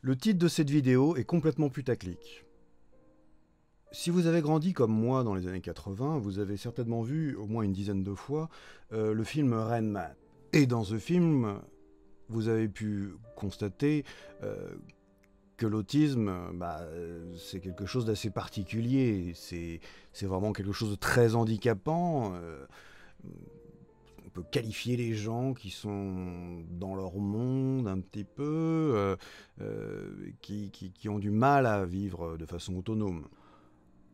Le titre de cette vidéo est complètement putaclic. Si vous avez grandi comme moi dans les années 80, vous avez certainement vu au moins une dizaine de fois le film Rain Man. Et dans ce film, vous avez pu constater que l'autisme, c'est quelque chose d'assez particulier. C'est vraiment quelque chose de très handicapant. On peut qualifier les gens qui sont dans leur monde un petit peu, qui ont du mal à vivre de façon autonome.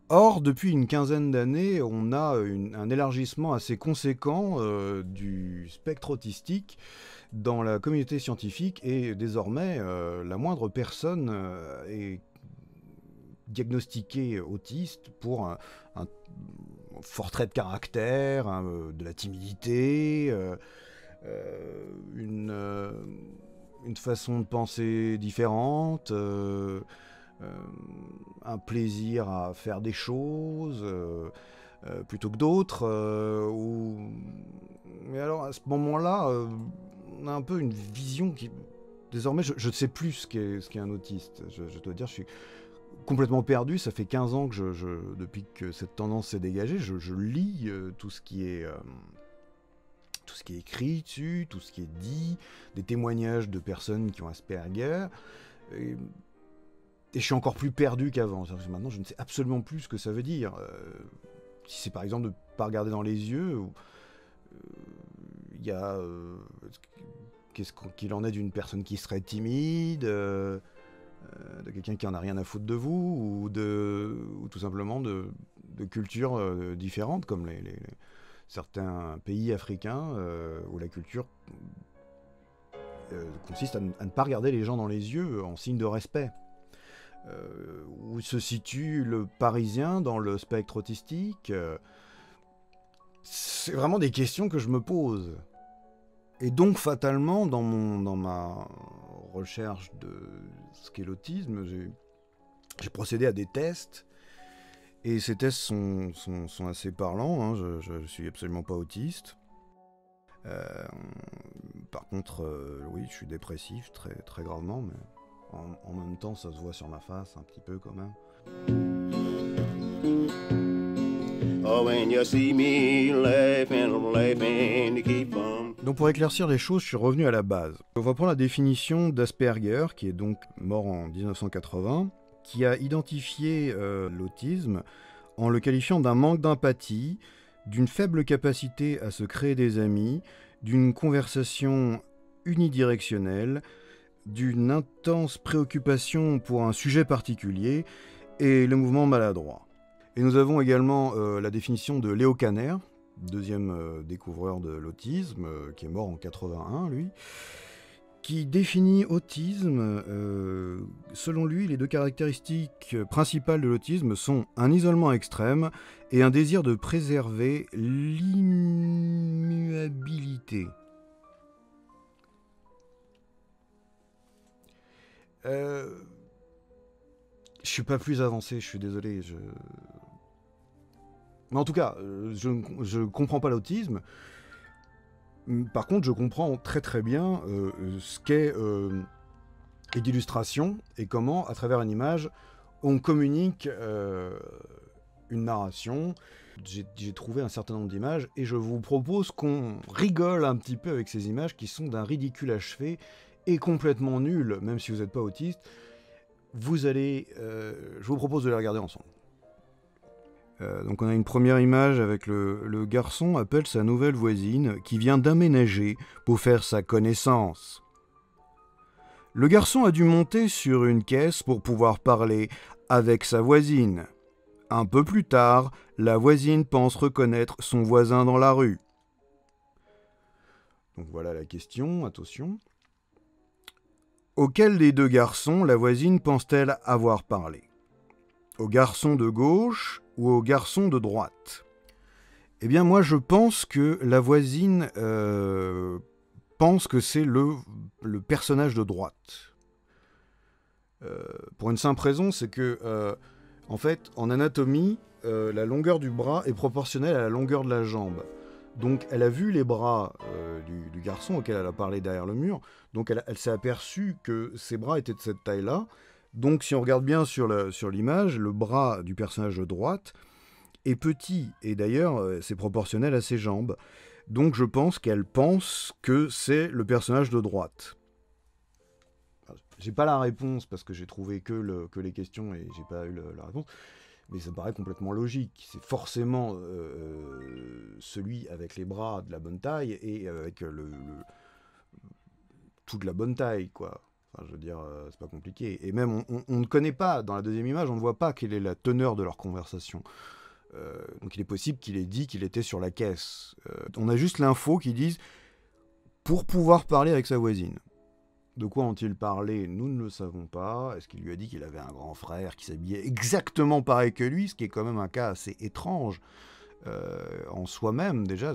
Or, depuis une quinzaine d'années, on a un élargissement assez conséquent du spectre autistique dans la communauté scientifique et désormais, la moindre personne est diagnostiquée autiste pour un fort trait de caractère, de la timidité, une façon de penser différente, un plaisir à faire des choses plutôt que d'autres. Mais alors à ce moment-là, on a un peu une vision qui... Désormais, je ne sais plus ce qu'est un autiste. Je dois dire, je suis complètement perdu. Ça fait 15 ans que depuis que cette tendance s'est dégagée, je lis tout ce qui est écrit dessus, tout ce qui est dit, des témoignages de personnes qui ont Asperger. Et je suis encore plus perdu qu'avant. Maintenant, je ne sais absolument plus ce que ça veut dire. Si c'est par exemple de ne pas regarder dans les yeux, il y a... qu'est-ce qu'il en est d'une personne qui serait timide, de quelqu'un qui en a rien à foutre de vous, ou tout simplement de cultures différentes, comme certains pays africains, où la culture consiste à ne pas regarder les gens dans les yeux en signe de respect. Où se situe le Parisien dans le spectre autistique, c'est vraiment des questions que je me pose. Et donc fatalement, dans ma recherche de ce qu'est l'autisme, j'ai procédé à des tests, et ces tests sont assez parlants, hein. Je suis absolument pas autiste. Par contre, oui, je suis dépressif, très, très gravement, mais en même temps, ça se voit sur ma face un petit peu quand même. Donc pour éclaircir les choses, je suis revenu à la base. On va prendre la définition d'Asperger, qui est donc mort en 1980, qui a identifié l'autisme en le qualifiant d'un manque d'empathie, d'une faible capacité à se créer des amis, d'une conversation unidirectionnelle, d'une intense préoccupation pour un sujet particulier et le mouvement maladroit. Et nous avons également la définition de Léo Kanner, deuxième découvreur de l'autisme, qui est mort en 81, lui, qui définit autisme. Selon lui, les deux caractéristiques principales de l'autisme sont un isolement extrême et un désir de préserver l'immuabilité. Je suis pas plus avancé, je suis désolé. Mais en tout cas, je comprends pas l'autisme. Par contre, je comprends très très bien ce qu'est l'illustration et comment, à travers une image, on communique une narration. J'ai trouvé un certain nombre d'images et je vous propose qu'on rigole un petit peu avec ces images qui sont d'un ridicule achevé et complètement nul, même si vous n'êtes pas autiste. Je vous propose de les regarder ensemble. Donc on a une première image avec le garçon appelle sa nouvelle voisine qui vient d'aménager pour faire sa connaissance. Le garçon a dû monter sur une caisse pour pouvoir parler avec sa voisine. Un peu plus tard, la voisine pense reconnaître son voisin dans la rue. Donc voilà la question, attention. Auquel des deux garçons la voisine pense-t-elle avoir parlé ? Au garçon de gauche ou au garçon de droite ? Eh bien moi je pense que la voisine pense que c'est le personnage de droite. Pour une simple raison, c'est que en fait en anatomie, la longueur du bras est proportionnelle à la longueur de la jambe. Donc elle a vu les bras du garçon auquel elle a parlé derrière le mur, donc elle s'est aperçue que ses bras étaient de cette taille-là. Donc si on regarde bien sur l'image, le bras du personnage de droite est petit, et d'ailleurs c'est proportionnel à ses jambes. Donc je pense qu'elle pense que c'est le personnage de droite. J'ai pas la réponse parce que j'ai trouvé que les questions et j'ai pas eu la réponse. Mais ça me paraît complètement logique. C'est forcément celui avec les bras de la bonne taille et avec tout de la bonne taille, quoi. Enfin, je veux dire, c'est pas compliqué. Et même, on ne connaît pas, dans la deuxième image, on ne voit pas quelle est la teneur de leur conversation. Donc il est possible qu'il ait dit qu'il était sur la caisse. On a juste l'info qui disent pour pouvoir parler avec sa voisine. De quoi ont-ils parlé? Nous ne le savons pas. Est-ce qu'il lui a dit qu'il avait un grand frère qui s'habillait exactement pareil que lui, ce qui est quand même un cas assez étrange en soi-même. Déjà,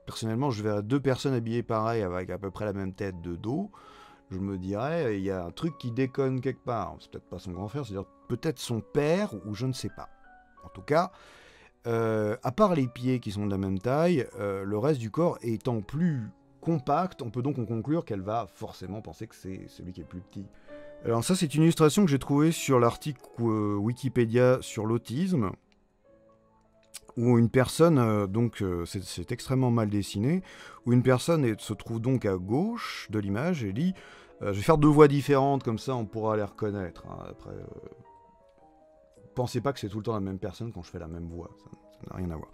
personnellement, je verrais deux personnes habillées pareil avec à peu près la même tête de dos. Je me dirais, il y a un truc qui déconne quelque part. C'est peut-être pas son grand frère, c'est-à-dire peut-être son père ou je ne sais pas. En tout cas, à part les pieds qui sont de la même taille, le reste du corps étant plus compact, on peut donc en conclure qu'elle va forcément penser que c'est celui qui est plus petit. Alors ça, c'est une illustration que j'ai trouvée sur l'article Wikipédia sur l'autisme, où une personne, c'est extrêmement mal dessiné, où une personne se trouve donc à gauche de l'image et dit je vais faire deux voix différentes, comme ça on pourra les reconnaître. Hein. Après, pensez pas que c'est tout le temps la même personne quand je fais la même voix, ça n'a rien à voir.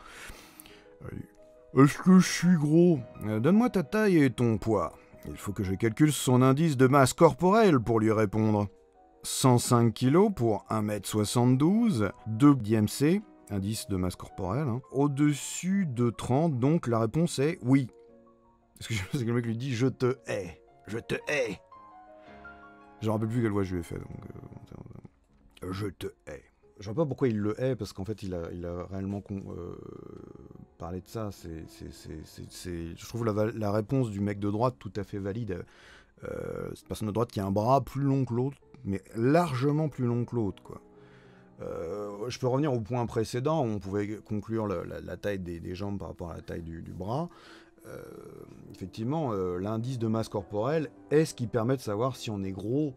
Est-ce que je suis gros? Donne-moi ta taille et ton poids. Il faut que je calcule son indice de masse corporelle pour lui répondre. 105 kg pour 1m72, 2 d'IMC, indice de masse corporelle. Hein. Au-dessus de 30, donc la réponse est oui. Parce que le mec lui dit « Je te hais, je te hais ». Je ne me rappelle plus quelle voix je lui ai fait. Donc, je te hais. Je ne vois pas pourquoi il le hait, parce qu'en fait, il a réellement parlé de ça. Je trouve la réponse du mec de droite tout à fait valide. Cette personne de droite qui a un bras plus long que l'autre, mais largement plus long que l'autre, quoi. Je peux revenir au point précédent où on pouvait conclure la taille des jambes par rapport à la taille du bras. Effectivement, l'indice de masse corporelle est ce qui permet de savoir si on est gros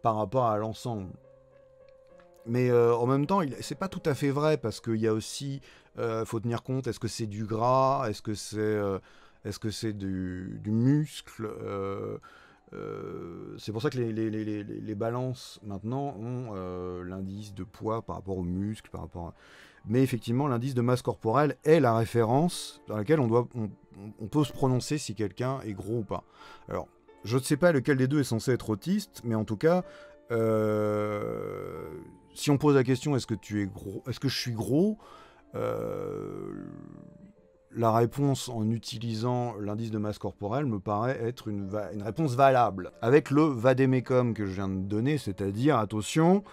par rapport à l'ensemble. Mais en même temps, c'est pas tout à fait vrai parce qu'il y a aussi, faut tenir compte, est-ce que c'est du gras, est-ce que c'est du muscle c'est pour ça que les balances maintenant ont l'indice de poids par rapport aux muscles, par rapport à... Mais effectivement, l'indice de masse corporelle est la référence dans laquelle on peut se prononcer si quelqu'un est gros ou pas. Alors, je ne sais pas lequel des deux est censé être autiste, mais en tout cas, si on pose la question est-ce que tu es gros, est-ce que je suis gros, la réponse en utilisant l'indice de masse corporelle me paraît être une réponse valable. Avec le vadémécum que je viens de donner, c'est-à-dire, attention,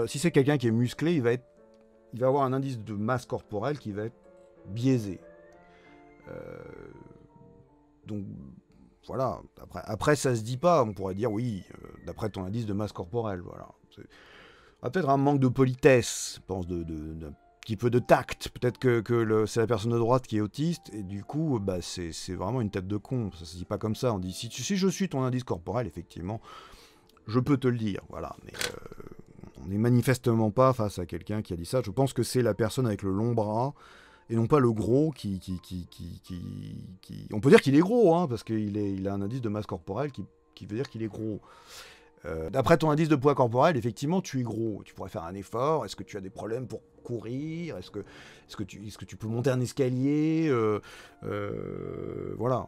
si c'est quelqu'un qui est musclé, il va avoir un indice de masse corporelle qui va être biaisé. Donc, voilà. Après, ça se dit pas. On pourrait dire, oui, d'après ton indice de masse corporelle, voilà. Peut-être un manque de politesse, je pense, d'un petit peu de tact. Peut-être que c'est la personne de droite qui est autiste, et du coup, bah, c'est vraiment une tête de con. Ça se dit pas comme ça. On dit, si je suis ton indice corporel, effectivement, je peux te le dire, voilà. Mais on n'est manifestement pas face à quelqu'un qui a dit ça. Je pense que c'est la personne avec le long bras, et non pas le gros qui... On peut dire qu'il est gros, hein, parce qu'il a un indice de masse corporelle qui veut dire qu'il est gros. D'après ton indice de poids corporel, effectivement, tu es gros. Tu pourrais faire un effort. Est-ce que tu as des problèmes pour courir? Est-ce que tu peux monter un escalier? Voilà.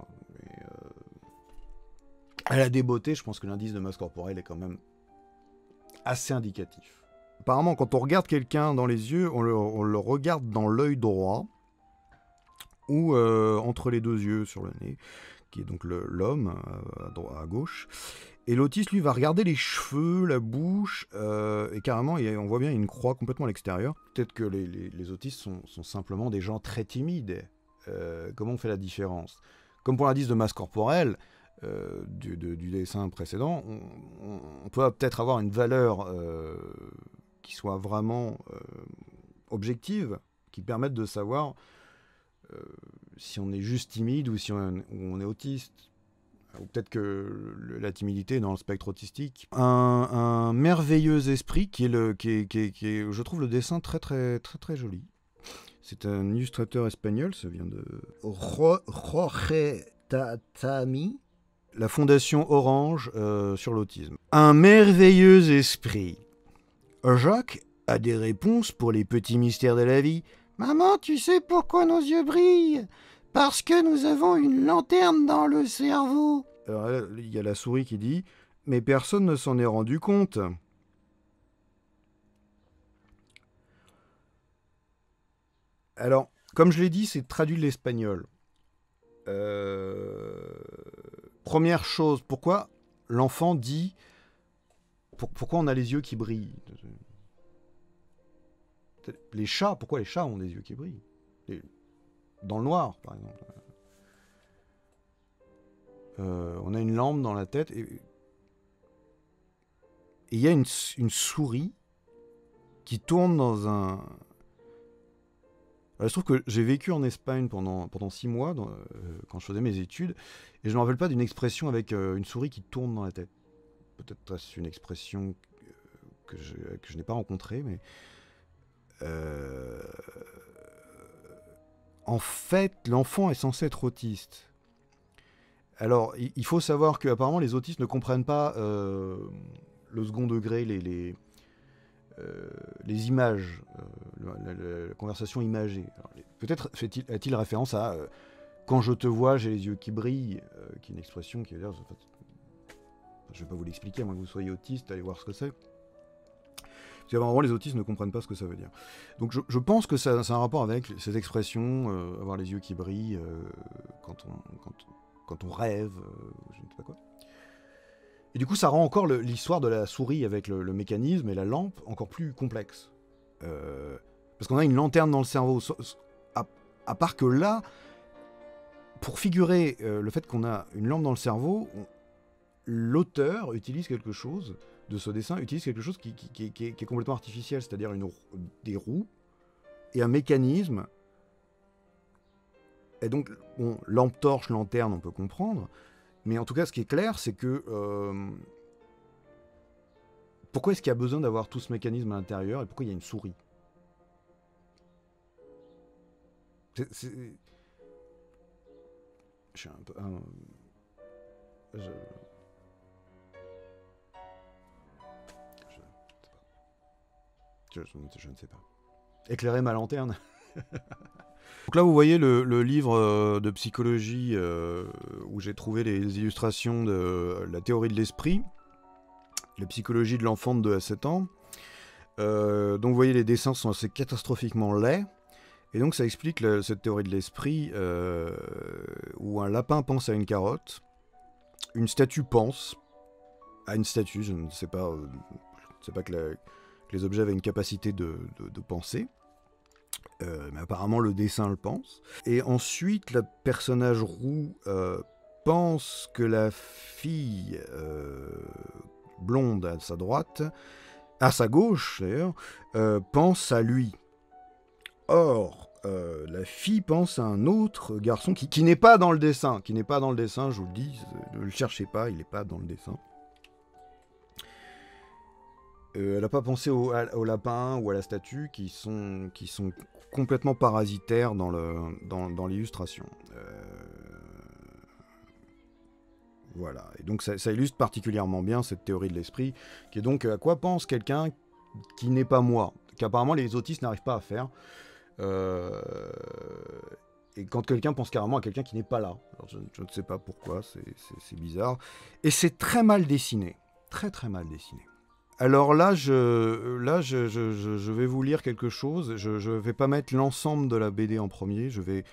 À la débeauté, je pense que l'indice de masse corporelle est quand même assez indicatif. Apparemment, quand on regarde quelqu'un dans les yeux, on le regarde dans l'œil droit ou entre les deux yeux sur le nez, qui est donc l'homme à gauche. Et l'autiste, lui, va regarder les cheveux, la bouche, et carrément, on voit bien une croix complètement à l'extérieur. Peut-être que les autistes sont simplement des gens très timides. Comment on fait la différence? Comme pour l'indice de masse corporelle du dessin précédent, on peut peut-être avoir une valeur qui soit vraiment objective, qui permette de savoir si on est juste timide ou si on est autiste. Ou peut-être que la timidité est dans le spectre autistique. Un merveilleux esprit qui est, je trouve le dessin très très très très joli. C'est un illustrateur espagnol, ça vient de Jorge Tatami. la fondation Orange sur l'autisme. Un merveilleux esprit. Jacques a des réponses pour les petits mystères de la vie. Maman, tu sais pourquoi nos yeux brillent? Parce que nous avons une lanterne dans le cerveau. Alors là, il y a la souris qui dit « Mais personne ne s'en est rendu compte ». Alors, comme je l'ai dit, c'est traduit de l'espagnol. Première chose, pourquoi l'enfant dit... Pourquoi on a les yeux qui brillent? Les chats, pourquoi les chats ont des yeux qui brillent? Dans le noir, par exemple. On a une lampe dans la tête et il y a une souris qui tourne dans un... Alors, il se trouve que j'ai vécu en Espagne pendant 6 mois quand je faisais mes études et je ne me rappelle pas d'une expression avec une souris qui tourne dans la tête. Peut-être c'est une expression que je n'ai pas rencontrée, mais... En fait, l'enfant est censé être autiste. Alors, il faut savoir qu'apparemment, les autistes ne comprennent pas le second degré, les images, la conversation imagée. Peut-être a-t-il référence à quand je te vois, j'ai les yeux qui brillent, qui est une expression qui veut dire... Je ne vais pas vous l'expliquer, à moins que vous soyez autiste, allez voir ce que c'est. Parce qu'apparemment, les autistes ne comprennent pas ce que ça veut dire. Donc je pense que ça a un rapport avec cette expression, avoir les yeux qui brillent quand on rêve, je ne sais pas quoi. Et du coup, ça rend encore l'histoire de la souris avec le mécanisme et la lampe encore plus complexe. Parce qu'on a une lanterne dans le cerveau. À part que là, pour figurer le fait qu'on a une lampe dans le cerveau, l'auteur utilise quelque chose de ce dessin, utilise quelque chose qui est complètement artificiel, c'est-à-dire des roues et un mécanisme. Et donc, bon, lampe torche, lanterne, on peut comprendre. Mais en tout cas, ce qui est clair, c'est que... pourquoi est-ce qu'il y a besoin d'avoir tout ce mécanisme à l'intérieur et pourquoi il y a une souris? Je suis un peu... Je ne sais pas. Éclairer ma lanterne. Donc là, vous voyez le livre de psychologie où j'ai trouvé les illustrations de la théorie de l'esprit, la psychologie de l'enfant de 2 à 7 ans. Donc vous voyez, les dessins sont assez catastrophiquement laids. Et donc ça explique cette théorie de l'esprit où un lapin pense à une carotte, une statue pense à une statue, je ne sais pas, que les objets avaient une capacité de penser. Mais apparemment le dessin le pense. Et ensuite, le personnage roux pense que la fille blonde à sa droite, à sa gauche d'ailleurs, pense à lui. Or, la fille pense à un autre garçon qui n'est pas dans le dessin. Je vous le dis, ne le cherchez pas, il n'est pas dans le dessin. Elle n'a pas pensé au lapin ou à la statue qui sont complètement parasitaires dans l'illustration. Voilà. Et donc ça illustre particulièrement bien cette théorie de l'esprit, qui est donc à quoi pense quelqu'un qui n'est pas moi, qu'apparemment les autistes n'arrivent pas à faire. Et quand quelqu'un pense carrément à quelqu'un qui n'est pas là. Alors je ne sais pas pourquoi, c'est bizarre. Et c'est très mal dessiné. Très très mal dessiné. Alors là, je vais vous lire quelque chose. Je ne vais pas mettre l'ensemble de la BD en premier. Je vais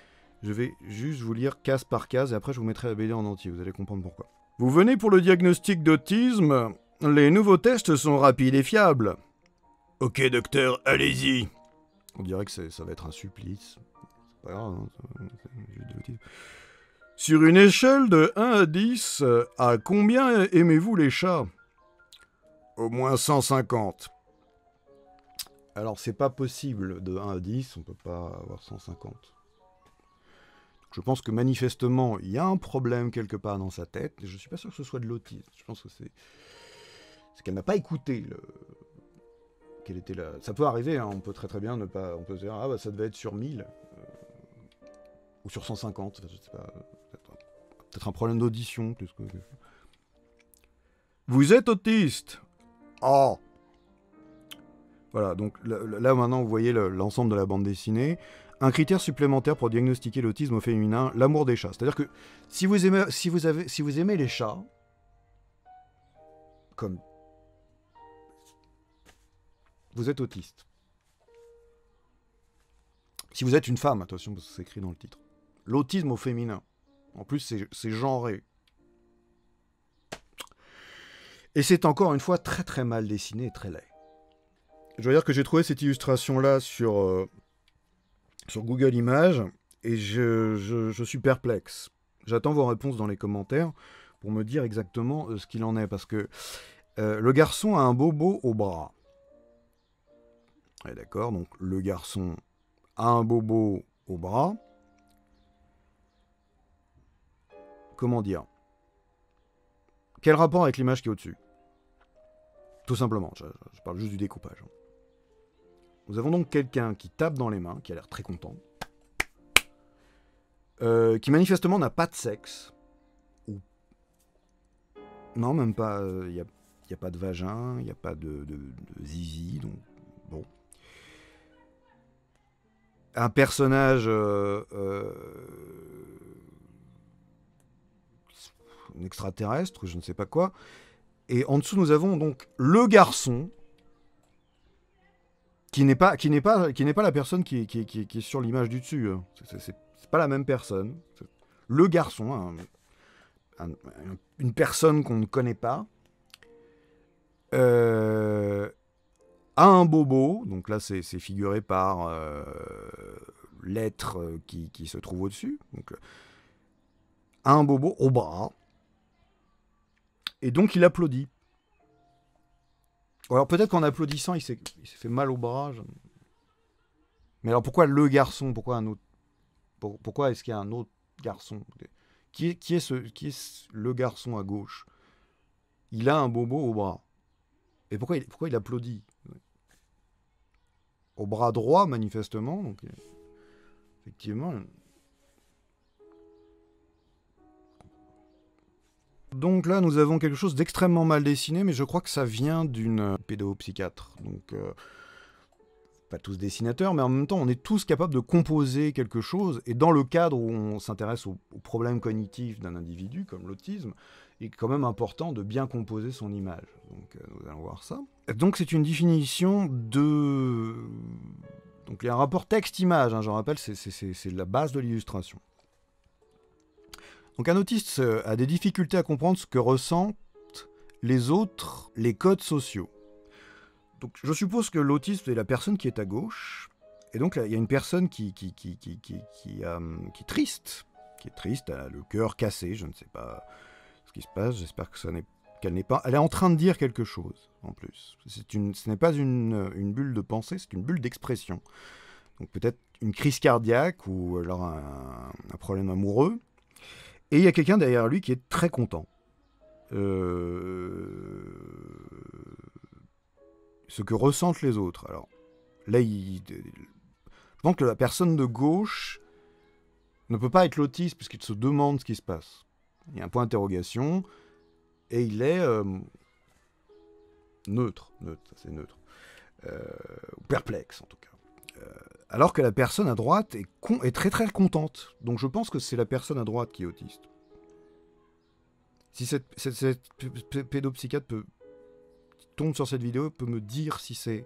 juste vous lire case par case et après je vous mettrai la BD en entier. Vous allez comprendre pourquoi. Vous venez pour le diagnostic d'autisme? Les nouveaux tests sont rapides et fiables. Ok docteur, allez-y. On dirait que ça va être un supplice. C'est pas grave, hein, c'est juste de l'autisme. Sur une échelle de 1 à 10, à combien aimez-vous les chats? Au moins 150. Alors, c'est pas possible de 1 à 10, on peut pas avoir 150. je pense que manifestement, il y a un problème quelque part dans sa tête. Et je ne suis pas sûr que ce soit de l'autisme. Je pense que c'est qu'elle n'a pas écouté quelle était la... Ça peut arriver, hein, on peut très bien ne pas... On peut se dire, ah bah ça devait être sur 1000, ou sur 150, je sais pas. Peut-être un problème d'audition, plus que... Vous êtes autiste. Oh. Voilà, donc là maintenant vous voyez l'ensemble de la bande dessinée. Un critère supplémentaire pour diagnostiquer l'autisme au féminin, l'amour des chats. C'est-à-dire que si vous aimez les chats, comme vous êtes autiste. Si vous êtes une femme, attention parce que c'est écrit dans le titre. L'autisme au féminin. En plus c'est genré. Et c'est encore une fois très très mal dessiné et très laid. Je veux dire que j'ai trouvé cette illustration-là sur Google Images et je suis perplexe. J'attends vos réponses dans les commentaires pour me dire exactement ce qu'il en est. Parce que le garçon a un bobo au bras. Ouais, d'accord, donc le garçon a un bobo au bras. Comment dire? Quel rapport avec l'image qui est au-dessus? Tout simplement, je parle juste du découpage. Nous avons donc quelqu'un qui tape dans les mains, qui a l'air très content, qui manifestement n'a pas de sexe. Ou... Non, même pas. Il n'y a pas de vagin, il n'y a pas de zizi, donc bon. Un personnage un extraterrestre, je ne sais pas quoi. Et en dessous, nous avons donc le garçon qui n'est pas la personne qui est sur l'image du dessus. C'est pas la même personne. Le garçon, une personne qu'on ne connaît pas, a un bobo. Donc là, c'est figuré par l'être qui se trouve au-dessus. Donc, a un bobo au bras. Et donc, il applaudit. Alors peut-être qu'en applaudissant, il s'est fait mal au bras. Mais alors pourquoi le garçon? Pourquoi un autre? Pourquoi est-ce qu'il y a un autre garçon? Qui est le garçon à gauche? Il a un bobo au bras. Et pourquoi il applaudit? Au bras droit, manifestement. Donc, effectivement. Donc là, nous avons quelque chose d'extrêmement mal dessiné, mais je crois que ça vient d'une pédopsychiatre. Donc, pas tous dessinateurs, mais en même temps, on est tous capables de composer quelque chose. Et dans le cadre où on s'intéresse aux problèmes cognitifs d'un individu, comme l'autisme, il est quand même important de bien composer son image. Donc, nous allons voir ça. Donc, c'est une définition de... Donc, il y a un rapport texte-image, hein, je rappelle, c'est la base de l'illustration. Donc un autiste a des difficultés à comprendre ce que ressentent les autres, les codes sociaux. Donc je suppose que l'autiste est la personne qui est à gauche, et donc là, il y a une personne qui est triste, elle a le cœur cassé, je ne sais pas ce qui se passe, j'espère que qu'elle n'est pas... Elle est en train de dire quelque chose, en plus. Ce n'est pas une bulle de pensée, c'est une bulle d'expression. Donc peut-être une crise cardiaque, ou alors un problème amoureux. Et il y a quelqu'un derrière lui qui est très content. Ce que ressentent les autres. Alors, là, je pense que la personne de gauche ne peut pas être l'autiste puisqu'il se demande ce qui se passe. Il y a un point d'interrogation et il est neutre, c'est neutre. Ou perplexe, en tout cas. Alors que la personne à droite est très très contente. Donc je pense que c'est la personne à droite qui est autiste. Si cette pédopsychiatre tombe sur cette vidéo, peut me dire si c'est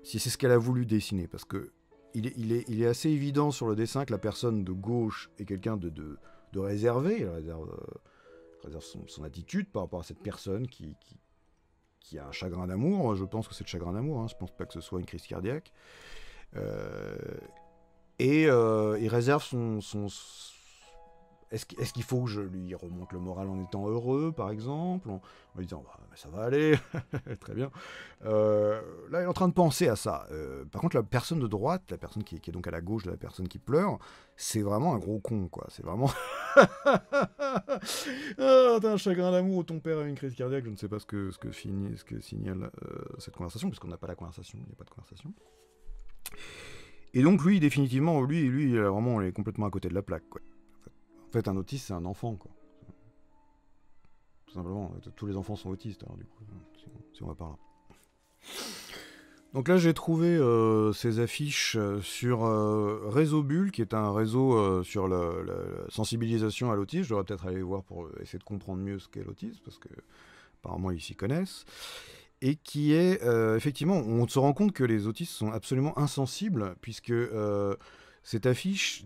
ce qu'elle a voulu dessiner. Parce que il est assez évident sur le dessin que la personne de gauche est quelqu'un de réservé. Elle réserve son attitude par rapport à cette personne qui a un chagrin d'amour. Je pense que c'est le chagrin d'amour. Hein. Je pense pas que ce soit une crise cardiaque. Il réserve Est-ce qu'il faut que je lui remonte le moral en étant heureux, par exemple, en lui disant bah, ça va aller, très bien. Là, il est en train de penser à ça. Par contre, la personne de droite, la personne qui est donc à la gauche de la personne qui pleure, c'est vraiment un gros con, quoi. C'est vraiment... Ah, t'as un chagrin d'amour ou ton père a une crise cardiaque, je ne sais pas ce que signale cette conversation, puisqu'on n'a pas la conversation, il n'y a pas de conversation. Et donc lui, définitivement, lui vraiment, il est complètement à côté de la plaque, quoi. En fait, un autiste, c'est un enfant, quoi. Tout simplement, tous les enfants sont autistes, alors du coup, si on va par là. Donc là, j'ai trouvé ces affiches sur Réseau Bulle, qui est un réseau sur la sensibilisation à l'autisme. Je devrais peut-être aller voir pour essayer de comprendre mieux ce qu'est l'autisme, parce que apparemment ils s'y connaissent. Et qui est, effectivement, on se rend compte que les autistes sont absolument insensibles, puisque cette affiche...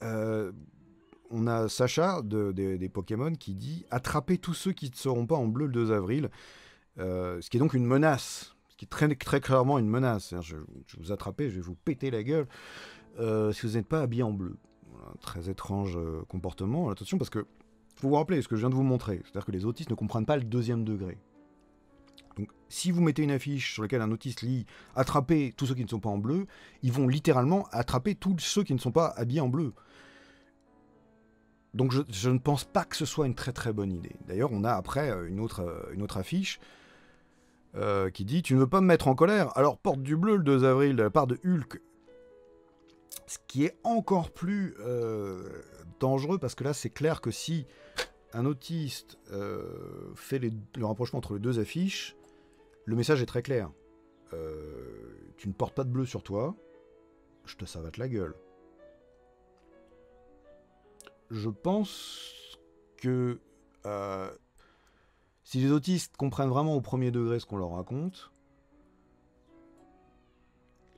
on a Sacha des Pokémon qui dit « Attrapez tous ceux qui ne seront pas en bleu le 2 avril ». Ce qui est donc une menace, ce qui est très, très clairement une menace. Je vais vous attraper, je vais vous péter la gueule si vous n'êtes pas habillé en bleu. Voilà, très étrange comportement. Attention, parce que faut vous rappeler ce que je viens de vous montrer, c'est-à-dire que les autistes ne comprennent pas le deuxième degré. Donc, si vous mettez une affiche sur laquelle un autiste lit « Attrapez tous ceux qui ne sont pas en bleu », ils vont littéralement attraper tous ceux qui ne sont pas habillés en bleu. Donc je ne pense pas que ce soit une très très bonne idée. D'ailleurs, on a après une autre affiche qui dit « Tu ne veux pas me mettre en colère, alors porte du bleu le 2 avril de la part de Hulk ». Ce qui est encore plus dangereux, parce que là, c'est clair que si un autiste fait le rapprochement entre les deux affiches, le message est très clair. Tu ne portes pas de bleu sur toi, je te savate la gueule. Je pense que si les autistes comprennent vraiment au premier degré ce qu'on leur raconte,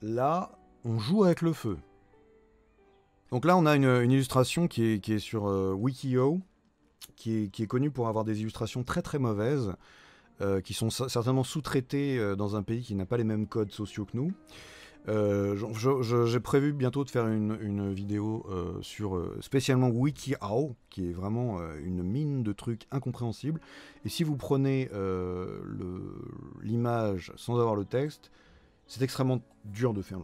là, on joue avec le feu. Donc là, on a une illustration qui est sur Wikio, qui est connue pour avoir des illustrations très très mauvaises, qui sont certainement sous-traitées dans un pays qui n'a pas les mêmes codes sociaux que nous. J'ai prévu bientôt de faire une vidéo sur spécialement WikiHow, qui est vraiment une mine de trucs incompréhensibles. Et si vous prenez l'image sans avoir le texte, c'est extrêmement dur de faire.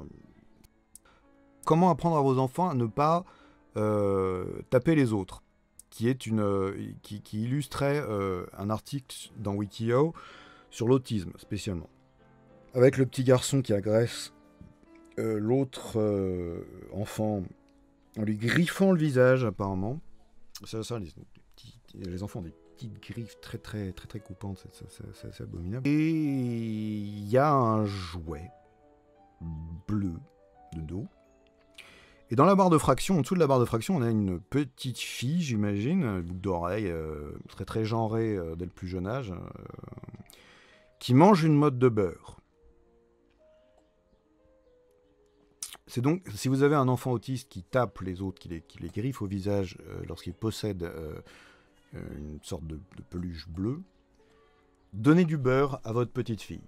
Comment apprendre à vos enfants à ne pas taper les autres, qui illustrait un article dans WikiHow sur l'autisme spécialement, avec le petit garçon qui agresse l'autre enfant en lui griffant le visage apparemment. Ça les enfants ont des petites griffes très très très très coupantes, c'est assez abominable. Et il y a un jouet bleu de dos. Et dans la barre de fraction, en dessous de la barre de fraction, on a une petite fille, j'imagine, boucle d'oreille, très très genrée dès le plus jeune âge, qui mange une motte de beurre. C'est donc, si vous avez un enfant autiste qui tape les autres, qui les griffe au visage lorsqu'il possède une sorte de peluche bleue, donnez du beurre à votre petite fille.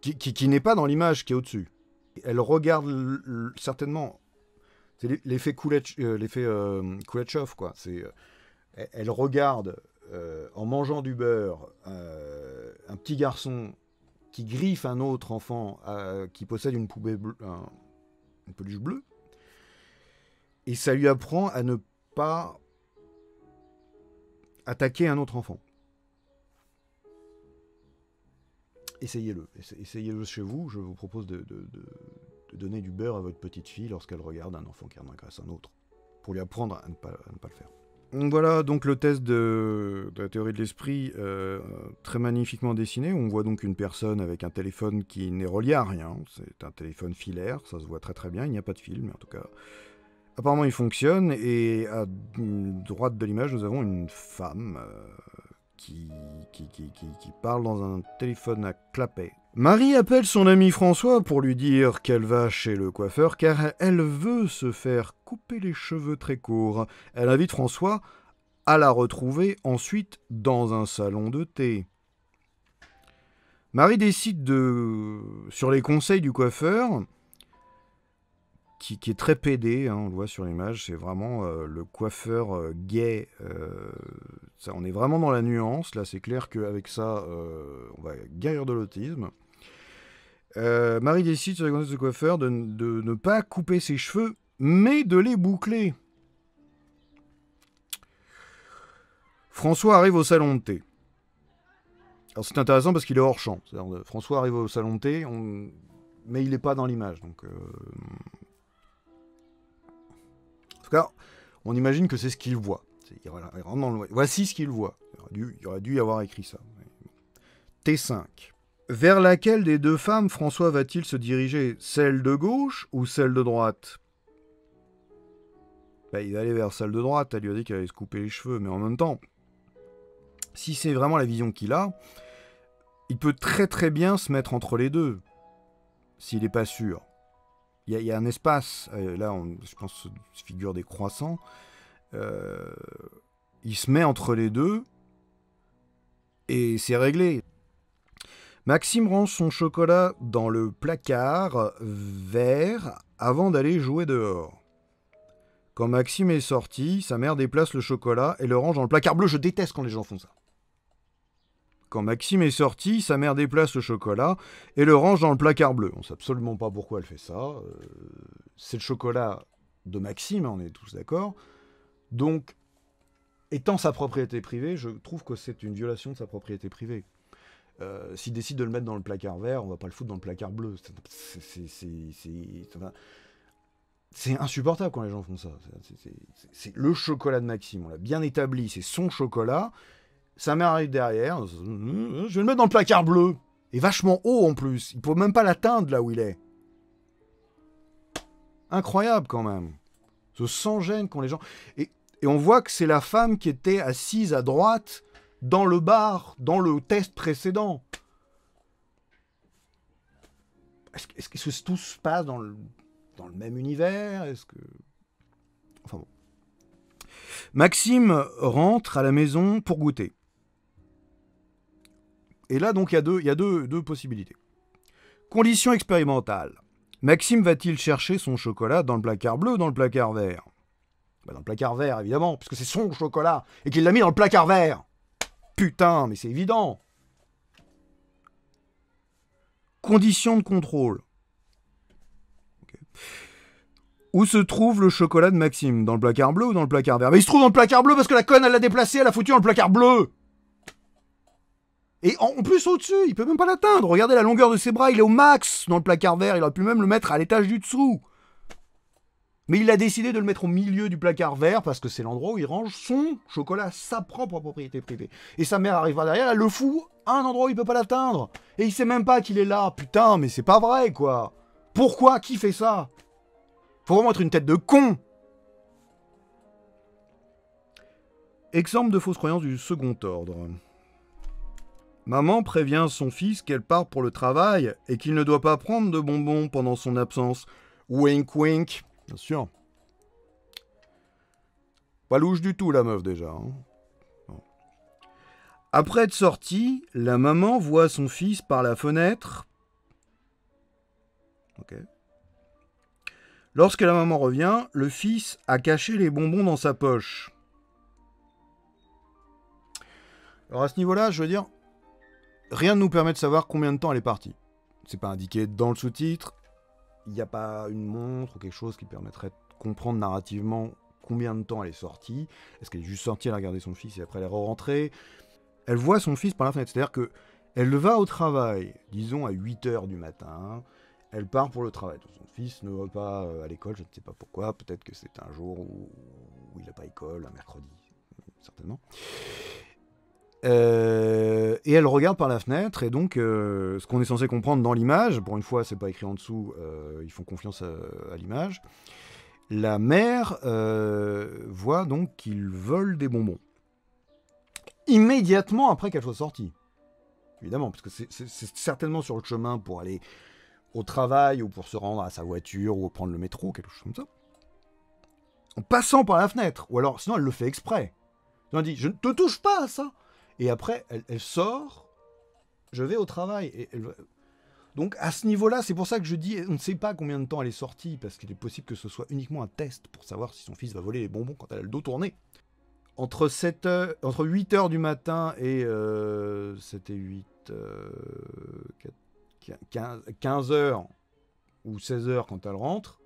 Qui n'est pas dans l'image qui est au-dessus. Elle regarde certainement, c'est l'effet Kuleshov, quoi. Elle regarde en mangeant du beurre un petit garçon qui griffe un autre enfant qui possède une peluche bleue, et ça lui apprend à ne pas attaquer un autre enfant. Essayez-le chez vous. Je vous propose de donner du beurre à votre petite fille lorsqu'elle regarde un enfant qui en agresse un autre, pour lui apprendre à ne pas le faire. Donc voilà donc le test de la théorie de l'esprit, très magnifiquement dessiné. On voit donc une personne avec un téléphone qui n'est relié à rien. C'est un téléphone filaire, ça se voit très très bien. Il n'y a pas de fil, mais en tout cas, apparemment il fonctionne. Et à droite de l'image, nous avons une femme qui parle dans un téléphone à clapet. Marie appelle son ami François pour lui dire qu'elle va chez le coiffeur car elle veut se faire couper les cheveux très courts. Elle invite François à la retrouver ensuite dans un salon de thé. Marie décide sur les conseils du coiffeur qui est très pédé, hein, on le voit sur l'image, c'est vraiment le coiffeur gay. Ça, on est vraiment dans la nuance, là c'est clair qu'avec ça, on va guérir de l'autisme. Marie décide sur les conseils de coiffeur de ne pas couper ses cheveux, mais de les boucler. François arrive au salon de thé. Alors c'est intéressant parce qu'il est hors champ. François arrive au salon de thé, mais il n'est pas dans l'image. Donc, en tout cas, on imagine que c'est ce qu'il voit. Voici ce qu'il voit. Il aurait dû y avoir écrit ça. T5. Vers laquelle des deux femmes François va-t-il se diriger? Celle de gauche ou celle de droite? Il va aller vers celle de droite. Elle lui a dit qu'elle allait se couper les cheveux. Mais en même temps, si c'est vraiment la vision qu'il a, il peut très très bien se mettre entre les deux, s'il n'est pas sûr. Il y a un espace, là je pense se figure des croissants, il se met entre les deux, et c'est réglé. Maxime range son chocolat dans le placard vert avant d'aller jouer dehors. Quand Maxime est sorti, sa mère déplace le chocolat et le range dans le placard bleu. Je déteste quand les gens font ça. Quand Maxime est sorti, sa mère déplace le chocolat et le range dans le placard bleu. On ne sait absolument pas pourquoi elle fait ça. C'est le chocolat de Maxime, on est tous d'accord. Donc, étant sa propriété privée, je trouve que c'est une violation de sa propriété privée. S'il décide de le mettre dans le placard vert, on ne va pas le foutre dans le placard bleu. C'est insupportable quand les gens font ça. C'est le chocolat de Maxime, on l'a bien établi, c'est son chocolat. Sa mère arrive derrière, je vais le mettre dans le placard bleu. Et vachement haut en plus, il ne peut même pas l'atteindre là où il est. Incroyable quand même. Ce sans-gêne quand les gens... Et on voit que c'est la femme qui était assise à droite dans le bar, dans le test précédent. Est-ce que tout se passe dans le même univers? Est-ce que... Enfin bon. Maxime rentre à la maison pour goûter. Et là, donc, il y a deux possibilités. Condition expérimentale. Maxime va-t-il chercher son chocolat dans le placard bleu ou dans le placard vert? Dans le placard vert, évidemment, puisque c'est son chocolat, et qu'il l'a mis dans le placard vert. Putain, mais c'est évident. Condition de contrôle. Okay. Où se trouve le chocolat de Maxime? Dans le placard bleu ou dans le placard vert? Mais il se trouve dans le placard bleu parce que la conne, elle l'a déplacé, elle l'a foutu dans le placard bleu. Et en plus au-dessus, il peut même pas l'atteindre. Regardez la longueur de ses bras, il est au max dans le placard vert. Il aurait pu même le mettre à l'étage du dessous. Mais il a décidé de le mettre au milieu du placard vert parce que c'est l'endroit où il range son chocolat, sa propre propriété privée. Et sa mère arrivera derrière, elle le fout à un endroit où il peut pas l'atteindre. Et il sait même pas qu'il est là. Putain, mais c'est pas vrai, quoi. Pourquoi? Qui fait ça? Faut vraiment être une tête de con. Exemple de fausse croyance du second ordre. Maman prévient son fils qu'elle part pour le travail et qu'il ne doit pas prendre de bonbons pendant son absence. Wink wink. Bien sûr. Pas louche du tout la meuf déjà. Hein. Bon. Après être sortie, la maman voit son fils par la fenêtre. Ok. Lorsque la maman revient, le fils a caché les bonbons dans sa poche. Alors à ce niveau-là, je veux dire, rien ne nous permet de savoir combien de temps elle est partie. C'est pas indiqué dans le sous-titre. Il n'y a pas une montre ou quelque chose qui permettrait de comprendre narrativement combien de temps elle est sortie. Est-ce qu'elle est juste sortie, elle a regardé son fils et après elle est rentrée? Elle voit son fils par la fenêtre. C'est-à-dire qu'elle va au travail, disons à 8h du matin. Elle part pour le travail. Son fils ne va pas à l'école, je ne sais pas pourquoi. Peut-être que c'est un jour où il n'a pas école, un mercredi, certainement. Et elle regarde par la fenêtre, et donc ce qu'on est censé comprendre dans l'image, pour une fois c'est pas écrit en dessous, ils font confiance à l'image, la mère voit donc qu'il vole des bonbons. Immédiatement après qu'elle soit sortie. Évidemment, parce que c'est certainement sur le chemin pour aller au travail, ou pour se rendre à sa voiture, ou prendre le métro, quelque chose comme ça. En passant par la fenêtre, ou alors sinon elle le fait exprès. Elle dit, je ne te touche pas à ça. Et après, elle sort, je vais au travail. Et Donc à ce niveau-là, c'est pour ça que je dis, on ne sait pas combien de temps elle est sortie, parce qu'il est possible que ce soit uniquement un test pour savoir si son fils va voler les bonbons quand elle a le dos tourné. Entre 8h du matin et 7 et 8, 15h ou 16h quand elle rentre,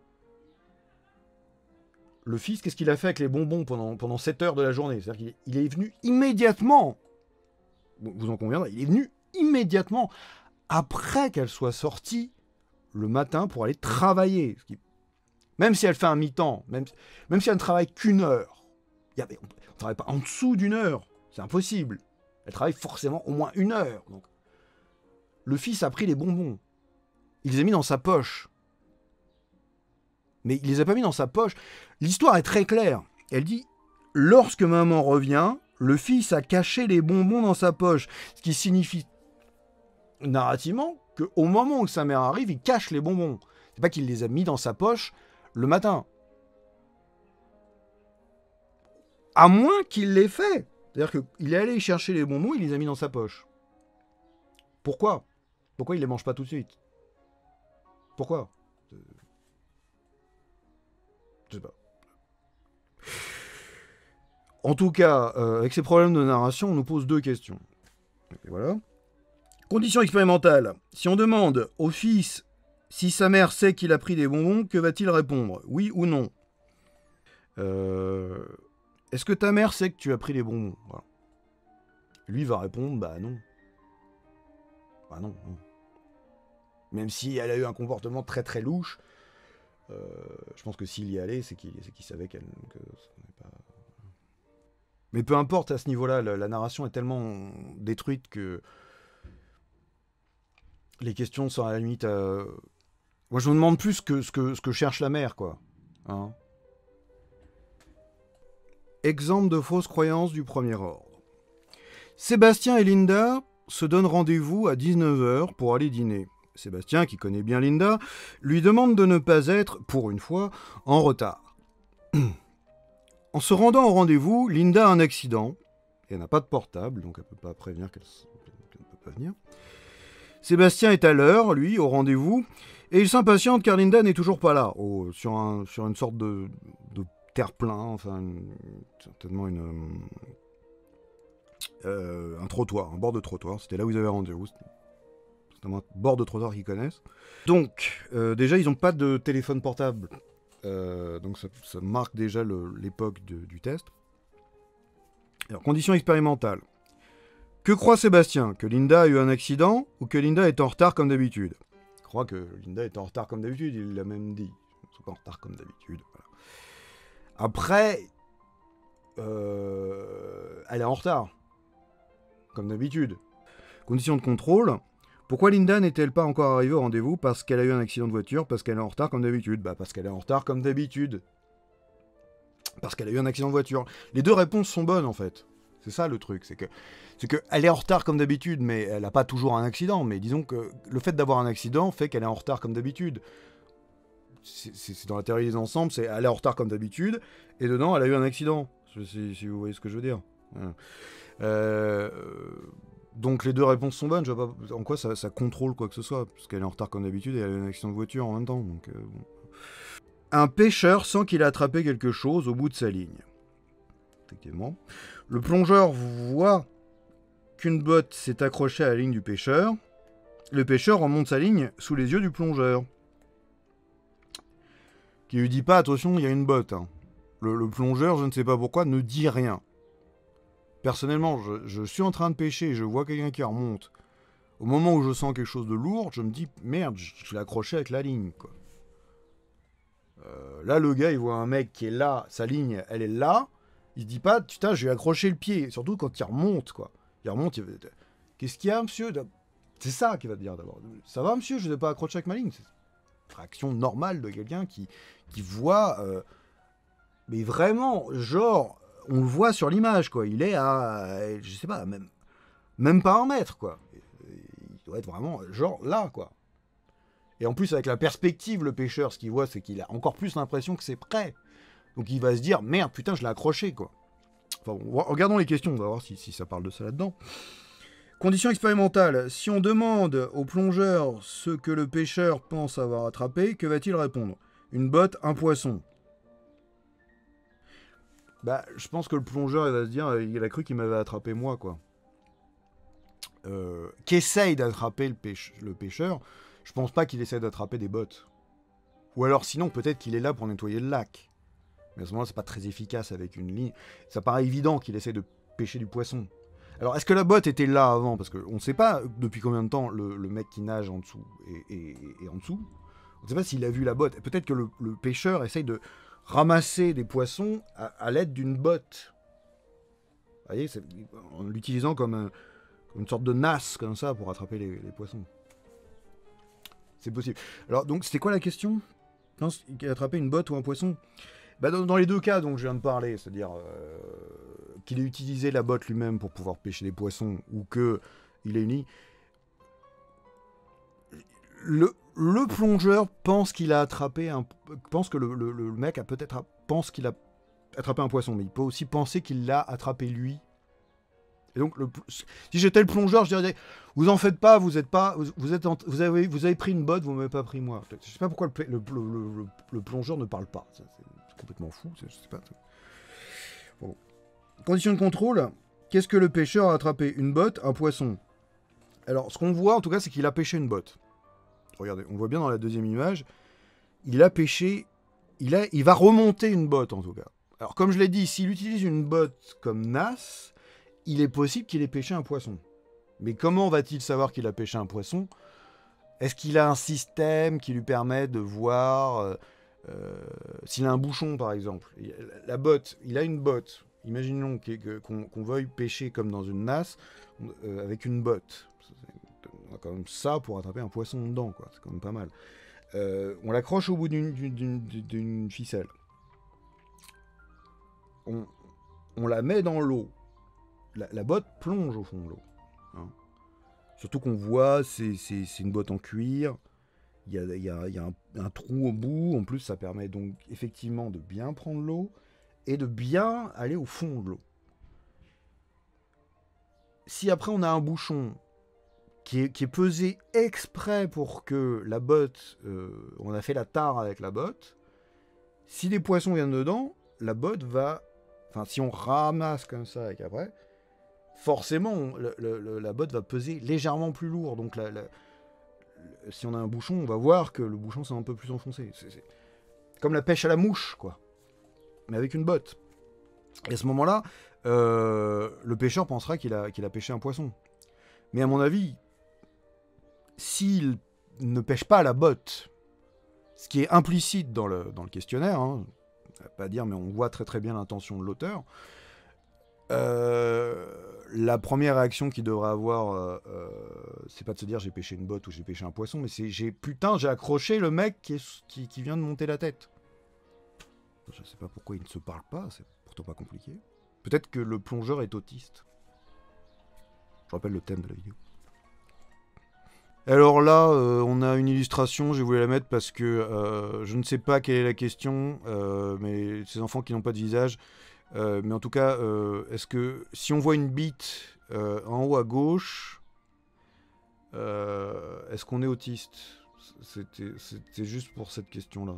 le fils, qu'est-ce qu'il a fait avec les bonbons pendant 7 heures de la journée? C'est-à-dire qu'il est venu immédiatement, vous en conviendrez, il est venu immédiatement après qu'elle soit sortie le matin pour aller travailler. Même si elle fait un mi-temps, même si elle ne travaille qu'une heure, on ne travaille pas en dessous d'une heure, c'est impossible. Elle travaille forcément au moins une heure. Donc, le fils a pris les bonbons, il les a mis dans sa poche. Mais il les a pas mis dans sa poche. L'histoire est très claire. Elle dit, lorsque maman revient, le fils a caché les bonbons dans sa poche. Ce qui signifie narrativement qu'au moment où sa mère arrive, il cache les bonbons. C'est pas qu'il les a mis dans sa poche le matin. À moins qu'il l'ait fait. C'est-à-dire qu'il est allé chercher les bonbons, il les a mis dans sa poche. Pourquoi? Pourquoi il les mange pas tout de suite? Pourquoi? Je sais pas. En tout cas, avec ces problèmes de narration, on nous pose deux questions. Et voilà. Condition expérimentale. Si on demande au fils si sa mère sait qu'il a pris des bonbons, que va-t-il répondre? Oui ou non? Est-ce que ta mère sait que tu as pris les bonbons? Voilà. Lui va répondre, bah non. Bah non, non. Même si elle a eu un comportement très très louche, je pense que s'il y allait, c'est qu'il savait que ça n'est pas... Mais peu importe à ce niveau-là, la narration est tellement détruite que les questions sont à la limite... Moi je me demande plus ce que cherche la mère, quoi. Hein? Exemple de fausse croyance du premier ordre. Sébastien et Linda se donnent rendez-vous à 19h pour aller dîner. Sébastien, qui connaît bien Linda, lui demande de ne pas être, pour une fois, en retard. En se rendant au rendez-vous, Linda a un accident. Elle n'a pas de portable, donc elle ne peut pas prévenir qu'elle ne peut pas venir. Sébastien est à l'heure, lui, au rendez-vous, et il s'impatiente car Linda n'est toujours pas là, sur une sorte de terre-plein, enfin, certainement un trottoir, un bord de trottoir. C'était là où ils avaient rendez-vous. C'est un bord de trottoir qu'ils connaissent. Donc, déjà, ils n'ont pas de téléphone portable. Donc, ça marque déjà l'époque du test. Alors, condition expérimentale. Que croit Sébastien? Que Linda a eu un accident ou que Linda est en retard comme d'habitude? Il croit que Linda est en retard comme d'habitude, il l'a même dit. Ils sont pas en retard comme d'habitude. Voilà. Après, elle est en retard, comme d'habitude. Condition de contrôle. Pourquoi Linda n'est-elle pas encore arrivée au rendez-vous? Parce qu'elle a eu un accident de voiture, parce qu'elle est en retard comme d'habitude. Bah parce qu'elle est en retard comme d'habitude. Parce qu'elle a eu un accident de voiture. Les deux réponses sont bonnes en fait. C'est ça le truc, c'est que elle est en retard comme d'habitude, mais elle n'a pas toujours un accident. Mais disons que le fait d'avoir un accident fait qu'elle est en retard comme d'habitude. C'est dans la théorie des ensembles, c'est elle est en retard comme d'habitude, et dedans elle a eu un accident. Si vous voyez ce que je veux dire. Donc les deux réponses sont bonnes, je vois pas en quoi ça contrôle quoi que ce soit, parce qu'elle est en retard comme d'habitude et elle a eu un accident de voiture en même temps. Donc, bon. Un pêcheur sent qu'il a attrapé quelque chose au bout de sa ligne. Effectivement. Le plongeur voit qu'une botte s'est accrochée à la ligne du pêcheur. Le pêcheur remonte sa ligne sous les yeux du plongeur. Qui lui dit pas, attention, il y a une botte. Hein. Le plongeur, je ne sais pas pourquoi, ne dit rien. Personnellement, je suis en train de pêcher et je vois quelqu'un qui remonte. Au moment où je sens quelque chose de lourd, je me dis, merde, je l'ai accroché avec la ligne, quoi. Là, le gars, il voit un mec qui est là, sa ligne, elle est là. Il se dit pas, putain, je vais accrocher le pied. Surtout quand il remonte, quoi. Il remonte, qu'est-ce qu'il y a, monsieur? C'est ça qu'il va te dire d'abord. Ça va, monsieur, je ne vais pas accrocher avec ma ligne. C'est une réaction normale de quelqu'un qui voit... mais vraiment, genre, on le voit sur l'image, quoi. Il est à, je sais pas, même pas 1 mètre, quoi. Il doit être vraiment, genre, là, quoi. Et en plus, avec la perspective, le pêcheur, ce qu'il voit, c'est qu'il a encore plus l'impression que c'est prêt. Donc il va se dire, merde, putain, je l'ai accroché, quoi. Enfin, bon, regardons les questions, on va voir si ça parle de ça là-dedans. Condition expérimentale. Si on demande au plongeur ce que le pêcheur pense avoir attrapé, que va-t-il répondre? Une botte, un poisson. Bah, je pense que le plongeur, il va se dire, il a cru qu'il m'avait attrapé moi, quoi. Qu'essaye d'attraper le pêcheur, je pense pas qu'il essaie d'attraper des bottes. Ou alors sinon, peut-être qu'il est là pour nettoyer le lac. Mais à ce moment-là, c'est pas très efficace avec une ligne. Ça paraît évident qu'il essaie de pêcher du poisson. Alors, est-ce que la botte était là avant? Parce qu'on ne sait pas depuis combien de temps le mec qui nage en dessous est en dessous. On ne sait pas s'il a vu la botte. Peut-être que le pêcheur essaye de ramasser des poissons à l'aide d'une botte. Vous voyez, en l'utilisant comme une sorte de nasse, comme ça, pour attraper les poissons. C'est possible. Alors, donc, c'était quoi la question? Qu'il a attrapé une botte ou un poisson? Bah, dans les deux cas dont je viens de parler, c'est-à-dire qu'il ait utilisé la botte lui-même pour pouvoir pêcher des poissons ou qu'il ait uni, le plongeur pense qu'il a attrapé pense que le mec pense qu'il a attrapé un poisson, mais il peut aussi penser qu'il l'a attrapé lui. Et donc, si j'étais le plongeur, je dirais, vous en faites pas, vous avez pris une botte, vous m'avez pas pris moi. Je sais pas pourquoi le plongeur ne parle pas. C'est complètement fou, je sais pas. Bon. Condition de contrôle, qu'est-ce que le pêcheur a attrapé? Une botte, un poisson. Alors, ce qu'on voit en tout cas, c'est qu'il a pêché une botte. Regardez, on voit bien dans la deuxième image, il a pêché, il va remonter une botte en tout cas. Alors, comme je l'ai dit, s'il utilise une botte comme nasse, il est possible qu'il ait pêché un poisson. Mais comment va-t-il savoir qu'il a pêché un poisson? Est-ce qu'il a un système qui lui permet de voir s'il a un bouchon, par exemple? La botte, il a une botte. Imaginons qu'on veuille pêcher comme dans une nasse avec une botte. On a quand même ça pour attraper un poisson dedans, quoi. C'est quand même pas mal. On l'accroche au bout d'une ficelle. On la met dans l'eau. La botte plonge au fond de l'eau. Hein. Surtout qu'on voit, c'est une botte en cuir. Il y a un trou au bout. En plus, ça permet donc effectivement de bien prendre l'eau et de bien aller au fond de l'eau. Si après on a un bouchon qui est pesé exprès pour que la botte, on a fait la tare avec la botte, si des poissons viennent dedans, la botte va... Enfin, si on ramasse comme ça et qu'après, forcément, la botte va peser légèrement plus lourd. Donc, si on a un bouchon, on va voir que le bouchon s'est un peu plus enfoncé. C'est comme la pêche à la mouche, quoi. Mais avec une botte. Et à ce moment-là, le pêcheur pensera qu'il a pêché un poisson. Mais à mon avis, s'il ne pêche pas à la botte, ce qui est implicite dans le questionnaire, hein, pas dire, mais on voit très très bien l'intention de l'auteur, la première réaction qu'il devrait avoir, c'est pas de se dire j'ai pêché une botte ou j'ai pêché un poisson, mais c'est j'ai accroché le mec qui vient de monter la tête. Je sais pas pourquoi il ne se parle pas, c'est pourtant pas compliqué. Peut-être que le plongeur est autiste. Je rappelle le thème de la vidéo. Alors là, on a une illustration, j'ai voulu la mettre parce que je ne sais pas quelle est la question, mais ces enfants qui n'ont pas de visage. Mais en tout cas, est-ce que si on voit une bite en haut à gauche, est-ce qu'on est autiste? C'était juste pour cette question-là.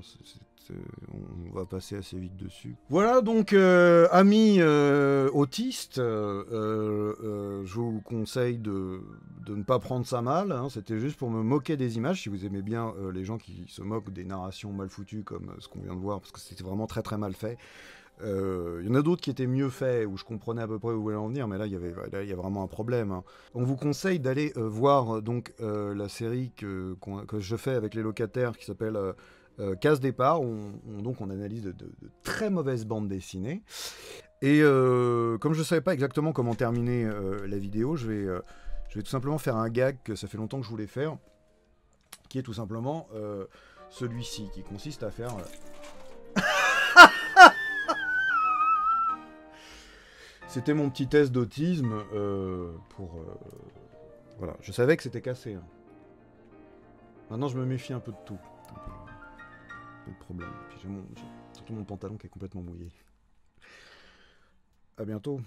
On va passer assez vite dessus. Voilà donc, amis autistes, je vous conseille de ne pas prendre ça mal. Hein. C'était juste pour me moquer des images. Si vous aimez bien les gens qui se moquent des narrations mal foutues comme ce qu'on vient de voir, parce que c'était vraiment très très mal fait. Il y en a d'autres qui étaient mieux faits, où je comprenais à peu près où vous voulez en venir, mais là, il y a vraiment un problème. Hein. On vous conseille d'aller voir donc, la série que je fais avec les locataires qui s'appelle Case Départ, où on analyse de très mauvaises bandes dessinées. Et comme je ne savais pas exactement comment terminer la vidéo, je vais tout simplement faire un gag que ça fait longtemps que je voulais faire, qui est tout simplement celui-ci, qui consiste à faire... C'était mon petit test d'autisme pour... voilà, je savais que c'était cassé. Hein. Maintenant, je me méfie un peu de tout. Pas de problème. Puis j'ai surtout mon pantalon qui est complètement mouillé. À bientôt.